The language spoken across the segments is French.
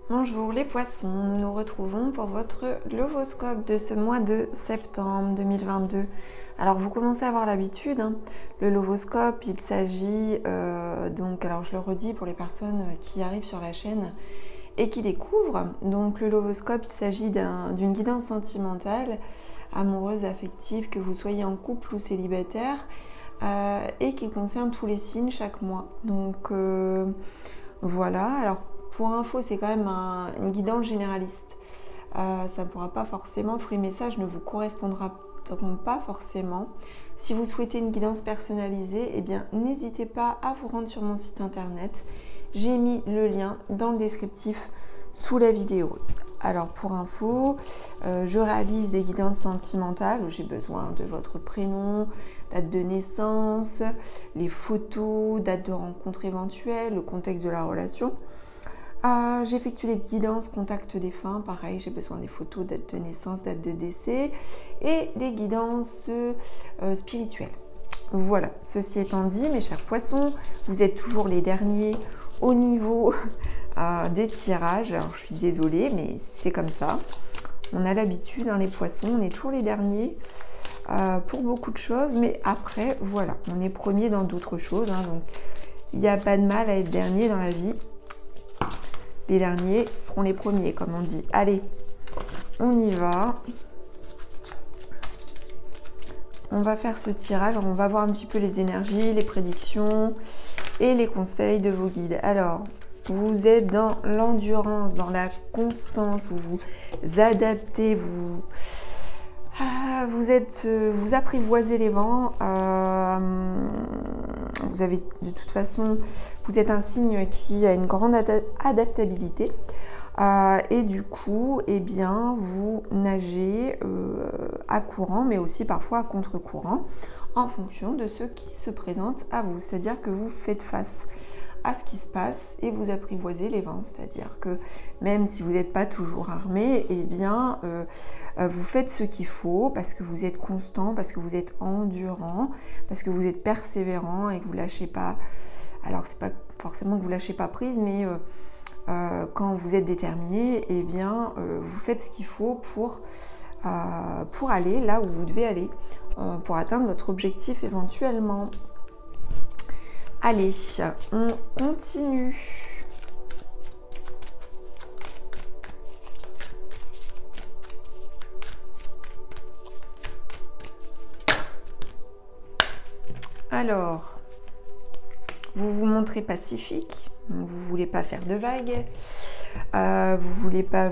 Bonjour les poissons, nous nous retrouvons pour votre lovoscope de ce mois de septembre 2022. Alors vous commencez à avoir l'habitude, hein. Le lovoscope, il s'agit alors je le redis pour les personnes qui arrivent sur la chaîne et qui découvrent. Donc le lovoscope, il s'agit d'une guidance sentimentale, amoureuse, affective, que vous soyez en couple ou célibataire, et qui concerne tous les signes chaque mois. Donc voilà, alors pour info, c'est quand même une guidance généraliste. Ça ne pourra pas forcément, tous les messages ne vous correspondront pas forcément. Si vous souhaitez une guidance personnalisée, eh bien n'hésitez pas à vous rendre sur mon site internet. J'ai mis le lien dans le descriptif sous la vidéo. Alors pour info, je réalise des guidances sentimentales où j'ai besoin de votre prénom, date de naissance, les photos, date de rencontre éventuelle, le contexte de la relation. J'effectue des guidances contact défunt, pareil, j'ai besoin des photos, date de naissance, date de décès et des guidances spirituelles. Voilà, ceci étant dit, mes chers poissons, vous êtes toujours les derniers au niveau des tirages. Alors je suis désolée, mais c'est comme ça. On a l'habitude, hein, les poissons, on est toujours les derniers pour beaucoup de choses, mais après, voilà, on est premier dans d'autres choses, hein, donc il n'y a pas de mal à être dernier dans la vie. Les derniers seront les premiers, comme on dit. Allez, on y va. On va faire ce tirage. Alors, on va voir un petit peu les énergies, les prédictions et les conseils de vos guides. Alors, vous êtes dans l'endurance, dans la constance, où vous adaptez, vous apprivoisez les vents. Vous avez de toute façon, vous êtes un signe qui a une grande adaptabilité. Et du coup, eh bien, vous nagez à courant, mais aussi parfois à contre-courant, en fonction de ce qui se présente à vous. C'est-à-dire que vous faites face à ce qui se passe et vous apprivoisez les vents. C'est-à-dire que même si vous n'êtes pas toujours armé, eh bien, vous faites ce qu'il faut parce que vous êtes constant, parce que vous êtes endurant, parce que vous êtes persévérant et que vous ne lâchez pas. Alors, c'est pas forcément que vous ne lâchez pas prise, mais quand vous êtes déterminé, eh bien, vous faites ce qu'il faut pour aller là où vous devez aller, pour atteindre votre objectif éventuellement. Allez, on continue. Alors, vous vous montrez pacifique, vous ne voulez pas faire de vagues, vous ne voulez pas,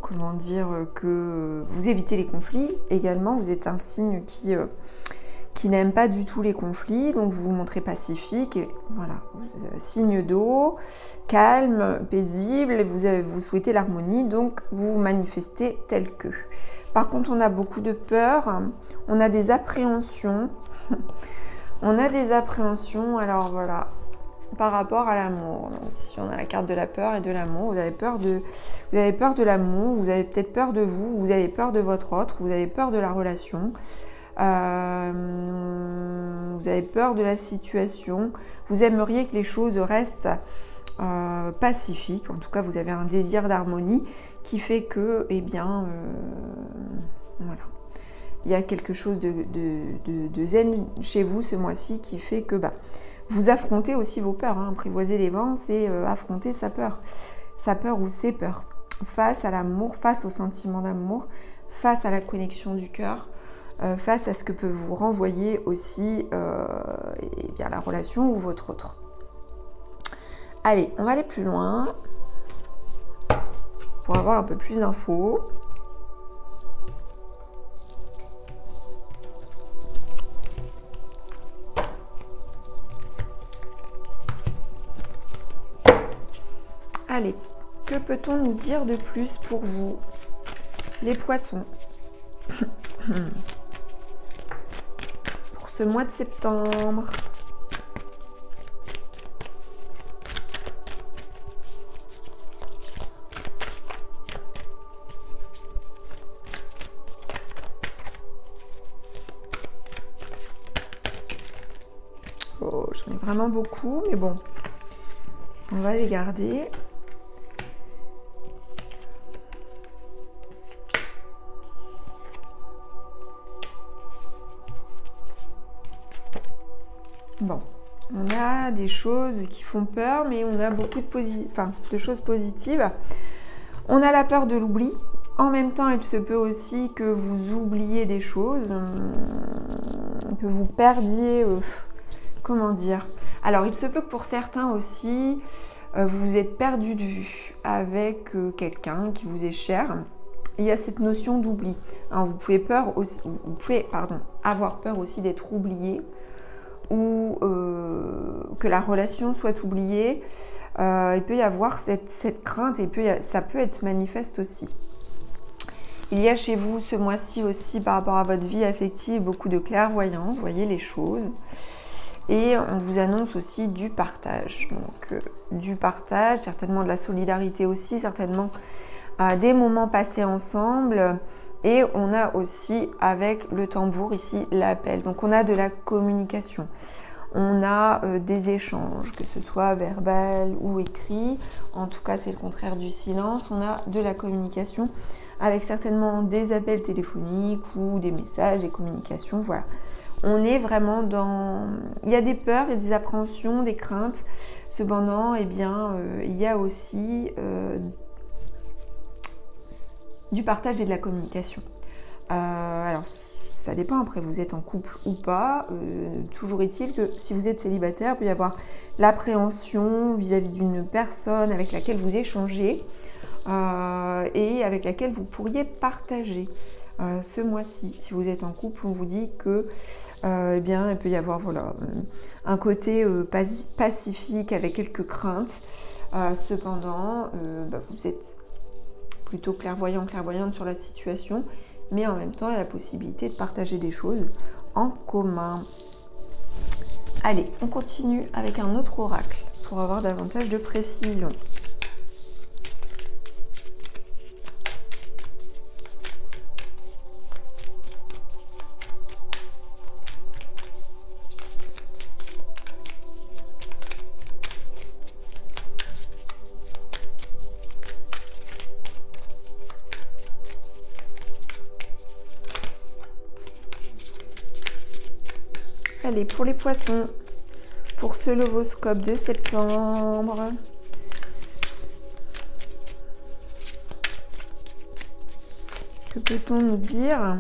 comment dire, que vous évitez les conflits. Également, vous êtes un signe qui n'aime pas du tout les conflits, donc vous vous montrez pacifique, et voilà, signe d'eau, calme, paisible, vous souhaitez l'harmonie, donc vous vous manifestez tel que. Par contre, on a beaucoup de peur, on a des appréhensions, on a des appréhensions, alors voilà, par rapport à l'amour. Donc ici, on a la carte de la peur et de l'amour. Vous avez peur de l'amour, vous avez peut-être peur de vous, vous avez peur de votre autre, vous avez peur de la relation. Vous avez peur de la situation, vous aimeriez que les choses restent pacifiques, en tout cas vous avez un désir d'harmonie qui fait que, eh bien, voilà, il y a quelque chose de zen chez vous ce mois-ci qui fait que vous affrontez aussi vos peurs, hein. Apprivoiser les vents, c'est affronter sa peur ou ses peurs, face à l'amour, face au sentiment d'amour, face à la connexion du cœur, face à ce que peut vous renvoyer aussi eh bien, la relation ou votre autre. Allez, on va aller plus loin pour avoir un peu plus d'infos. Allez, que peut-on nous dire de plus pour vous, les poissons? Ce mois de septembre. Oh, j'en ai vraiment beaucoup, mais bon, on va les garder. On a des choses qui font peur, mais on a beaucoup de choses positives. On a la peur de l'oubli. En même temps, il se peut aussi que vous oubliez des choses, que vous perdiez, comment dire. Alors, il se peut que pour certains aussi, vous vous êtes perdu de vue avec quelqu'un qui vous est cher. Il y a cette notion d'oubli. Vous pouvez avoir peur aussi d'être oublié ou que la relation soit oubliée. Il peut y avoir cette crainte et ça peut être manifeste aussi. Il y a chez vous ce mois-ci aussi par rapport à votre vie affective beaucoup de clairvoyance, vous voyez les choses. Et on vous annonce aussi du partage. Donc du partage, certainement de la solidarité aussi, certainement des moments passés ensemble. Et on a aussi avec le tambour ici l'appel. Donc on a de la communication. On a des échanges, que ce soit verbal ou écrit. En tout cas, c'est le contraire du silence. On a de la communication avec certainement des appels téléphoniques ou des messages, des communications. Voilà. On est vraiment dans... Il y a des peurs et des appréhensions, des craintes. Cependant, eh bien, il y a aussi du partage et de la communication. Alors, ça dépend, après vous êtes en couple ou pas. Toujours est-il que si vous êtes célibataire, il peut y avoir l'appréhension vis-à-vis d'une personne avec laquelle vous échangez et avec laquelle vous pourriez partager ce mois-ci. Si vous êtes en couple, on vous dit que eh bien, il peut y avoir voilà, un côté pacifique avec quelques craintes. Cependant, vous êtes plutôt clairvoyante sur la situation, mais en même temps, il y a la possibilité de partager des choses en commun. Allez, on continue avec un autre oracle pour avoir davantage de précision. Allez, pour les poissons, pour ce lovoscope de septembre, que peut-on nous dire ?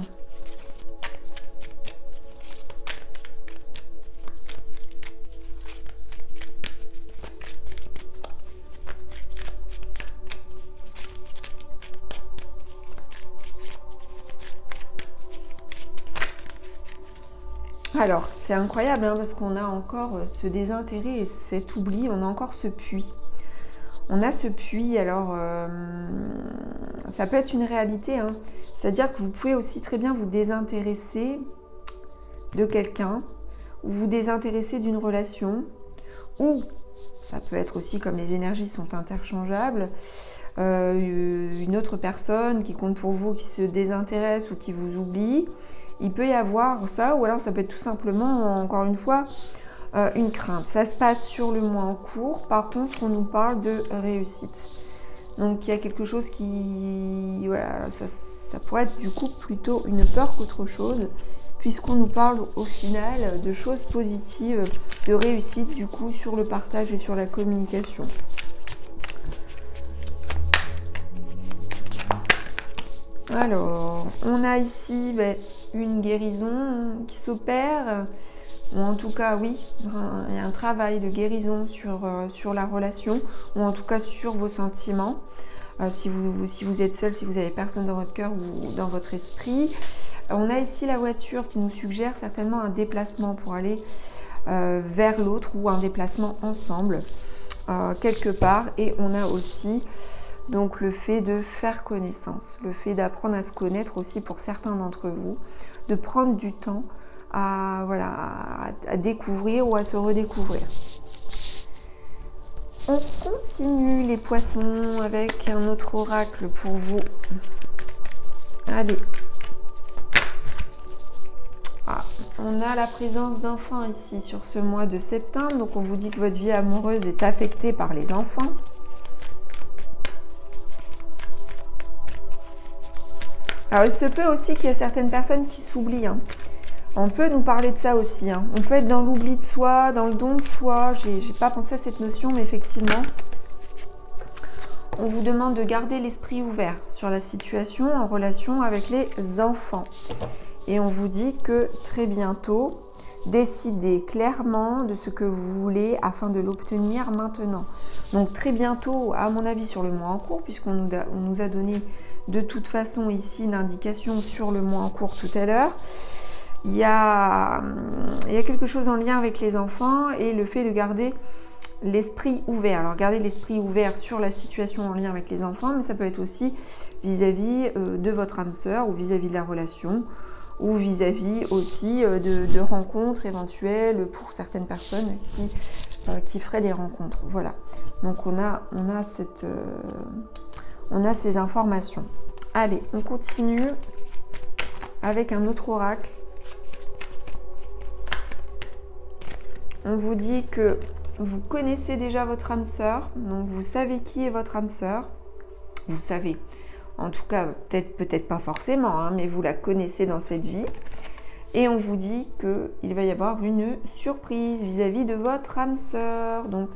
Alors, c'est incroyable hein, parce qu'on a encore ce désintérêt et cet oubli, on a encore ce puits. On a ce puits, alors ça peut être une réalité, hein. C'est-à-dire que vous pouvez aussi très bien vous désintéresser de quelqu'un, ou vous désintéresser d'une relation, ou ça peut être aussi comme les énergies sont interchangeables, une autre personne qui compte pour vous, qui se désintéresse ou qui vous oublie. Il peut y avoir ça, ou alors ça peut être tout simplement, encore une fois, une crainte. Ça se passe sur le mois en cours, par contre, on nous parle de réussite. Donc, il y a quelque chose qui... Voilà, ça pourrait être du coup plutôt une peur qu'autre chose, puisqu'on nous parle au final de choses positives, de réussite du coup sur le partage et sur la communication. Alors, on a ici une guérison qui s'opère, ou en tout cas, oui, il y a un travail de guérison sur la relation, ou en tout cas sur vos sentiments. Si vous êtes seul, si vous n'avez personne dans votre cœur ou dans votre esprit. On a ici la voiture qui nous suggère certainement un déplacement pour aller vers l'autre, ou un déplacement ensemble, quelque part. Et on a aussi... Donc le fait de faire connaissance, le fait d'apprendre à se connaître aussi pour certains d'entre vous, de prendre du temps à découvrir ou à se redécouvrir. On continue les poissons avec un autre oracle pour vous. Allez. On a la présence d'enfants ici sur ce mois de septembre. Donc on vous dit que votre vie amoureuse est affectée par les enfants. Alors, il se peut aussi qu'il y ait certaines personnes qui s'oublient. Hein. On peut nous parler de ça aussi, hein. On peut être dans l'oubli de soi, dans le don de soi. J'ai pas pensé à cette notion, mais effectivement, on vous demande de garder l'esprit ouvert sur la situation en relation avec les enfants. Et on vous dit que très bientôt, décidez clairement de ce que vous voulez afin de l'obtenir maintenant. Donc très bientôt, à mon avis, sur le mois en cours, puisqu'on nous a donné de toute façon ici une indication sur le mois en cours tout à l'heure. Il y a quelque chose en lien avec les enfants et le fait de garder l'esprit ouvert. Alors, garder l'esprit ouvert sur la situation en lien avec les enfants, mais ça peut être aussi vis-à-vis de votre âme sœur ou vis-à-vis de la relation ou vis-à-vis aussi de rencontres éventuelles pour certaines personnes qui feraient des rencontres. Voilà. Donc, on a ces informations. Allez, on continue avec un autre oracle. On vous dit que vous connaissez déjà votre âme sœur, donc vous savez qui est votre âme sœur. Vous savez, en tout cas, peut-être pas forcément, hein, mais vous la connaissez dans cette vie. Et on vous dit qu'il va y avoir une surprise vis-à-vis de votre âme sœur. Donc,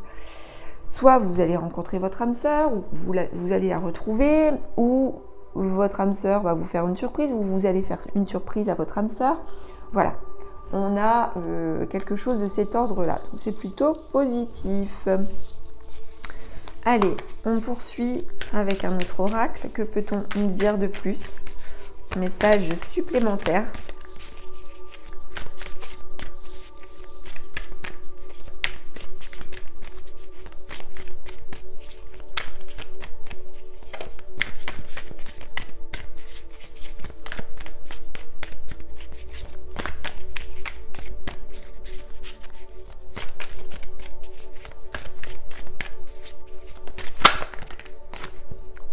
soit vous allez rencontrer votre âme sœur, ou vous allez la retrouver, ou votre âme sœur va vous faire une surprise, ou vous allez faire une surprise à votre âme sœur. Voilà. On a quelque chose de cet ordre-là. C'est plutôt positif. Allez, on poursuit avec un autre oracle. Que peut-on nous dire de plus? Message supplémentaire.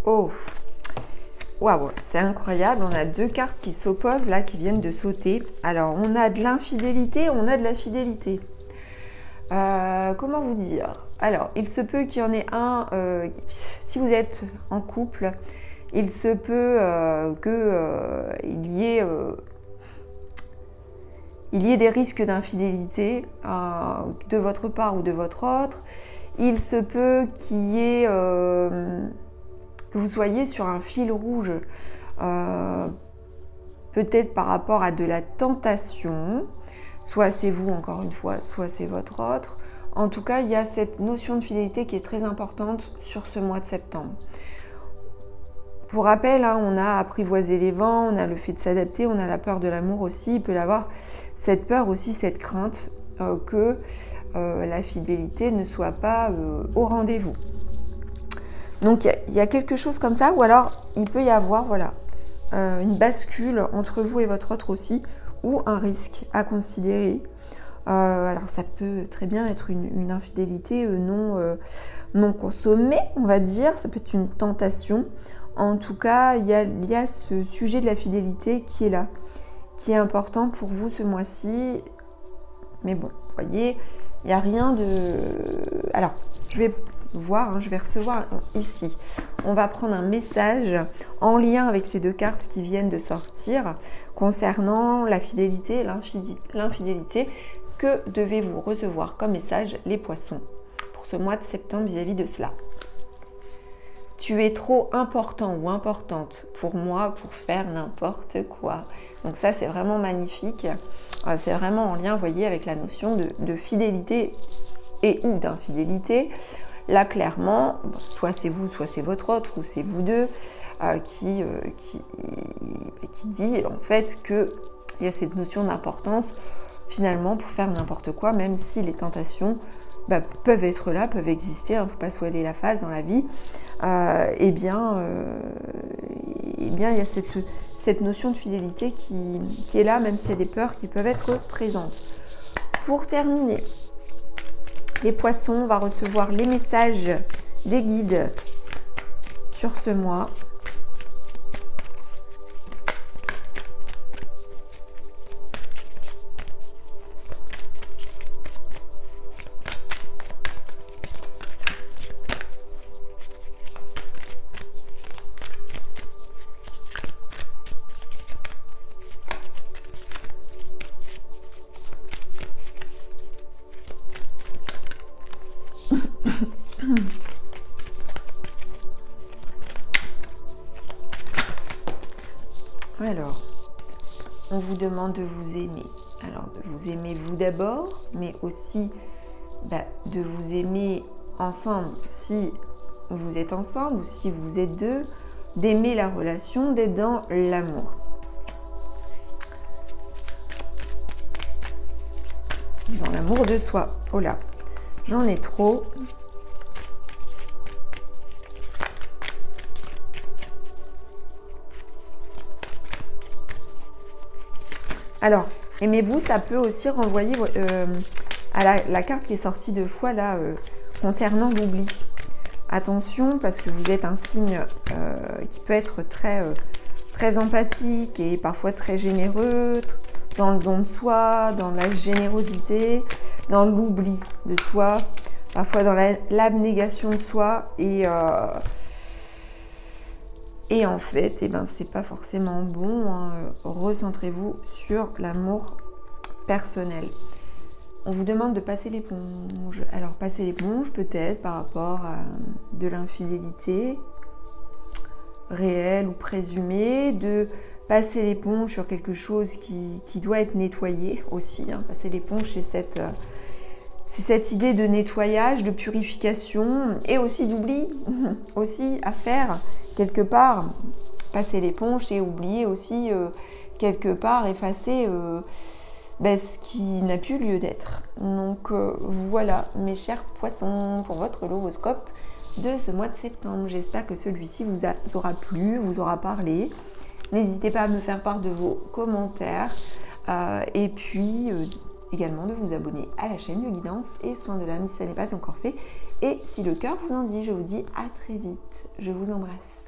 Oh, waouh, c'est incroyable. On a deux cartes qui s'opposent là, qui viennent de sauter. Alors, on a de l'infidélité, on a de la fidélité. Comment vous dire? Alors, il se peut qu'il y en ait un, si vous êtes en couple, il se peut qu'il y ait des risques d'infidélité de votre part ou de votre autre. Il se peut qu'il y ait... que vous soyez sur un fil rouge, peut-être par rapport à de la tentation, soit c'est vous encore une fois, soit c'est votre autre. En tout cas, il y a cette notion de fidélité qui est très importante sur ce mois de septembre. Pour rappel, hein, on a apprivoisé les vents, on a le fait de s'adapter, on a la peur de l'amour aussi. Il peut y avoir cette peur aussi, cette crainte que la fidélité ne soit pas au rendez-vous. Donc, il y a quelque chose comme ça, ou alors il peut y avoir voilà, une bascule entre vous et votre autre aussi, ou un risque à considérer. Alors, ça peut très bien être une infidélité non consommée, on va dire. Ça peut être une tentation. En tout cas, il y a ce sujet de la fidélité qui est là, qui est important pour vous ce mois-ci. Mais bon, vous voyez, il n'y a rien de... Alors, je vais voir, hein, je vais recevoir ici. On va prendre un message en lien avec ces deux cartes qui viennent de sortir concernant la fidélité, l'infidélité. Que devez-vous recevoir comme message, les poissons, pour ce mois de septembre vis-à-vis de cela? Tu es trop important ou importante pour moi pour faire n'importe quoi. Donc ça, c'est vraiment magnifique. C'est vraiment en lien, vous voyez, avec la notion de fidélité et ou d'infidélité. Là, clairement, soit c'est vous, soit c'est votre autre, ou c'est vous deux qui dit en fait qu'il y a cette notion d'importance finalement pour faire n'importe quoi, même si les tentations peuvent être là, peuvent exister, il ne faut pas se voiler la face dans la vie. Eh bien, il y a cette notion de fidélité qui est là, même s'il y a des peurs qui peuvent être présentes. Pour terminer, les poissons, on va recevoir les messages des guides sur ce mois. Alors, on vous demande de vous aimer. Alors, de vous aimer vous d'abord, mais aussi de vous aimer ensemble si vous êtes ensemble ou si vous êtes deux, d'aimer la relation, d'être dans l'amour. Dans l'amour de soi. Oh là, j'en ai trop. Alors, aimez-vous, ça peut aussi renvoyer à la carte qui est sortie 2 fois là, concernant l'oubli. Attention, parce que vous êtes un signe qui peut être très empathique et parfois très généreux, dans le don de soi, dans la générosité, dans l'oubli de soi, parfois dans l'abnégation de soi. Et en fait, c'est pas forcément bon. Hein. Recentrez-vous sur l'amour personnel. On vous demande de passer l'éponge. Alors, passer l'éponge peut-être par rapport à de l'infidélité réelle ou présumée, de passer l'éponge sur quelque chose qui doit être nettoyé aussi. Hein. Passer l'éponge, c'est cette idée de nettoyage, de purification et aussi d'oubli, aussi à faire quelque part. Passer l'éponge et oublier aussi quelque part, effacer ce qui n'a plus lieu d'être. Donc voilà mes chers poissons pour votre horoscope de ce mois de septembre. J'espère que celui-ci vous aura plu, vous aura parlé. N'hésitez pas à me faire part de vos commentaires et puis également de vous abonner à la chaîne de guidance et soins de l'âme si ça n'est pas encore fait. Et si le cœur vous en dit, je vous dis à très vite. Je vous embrasse.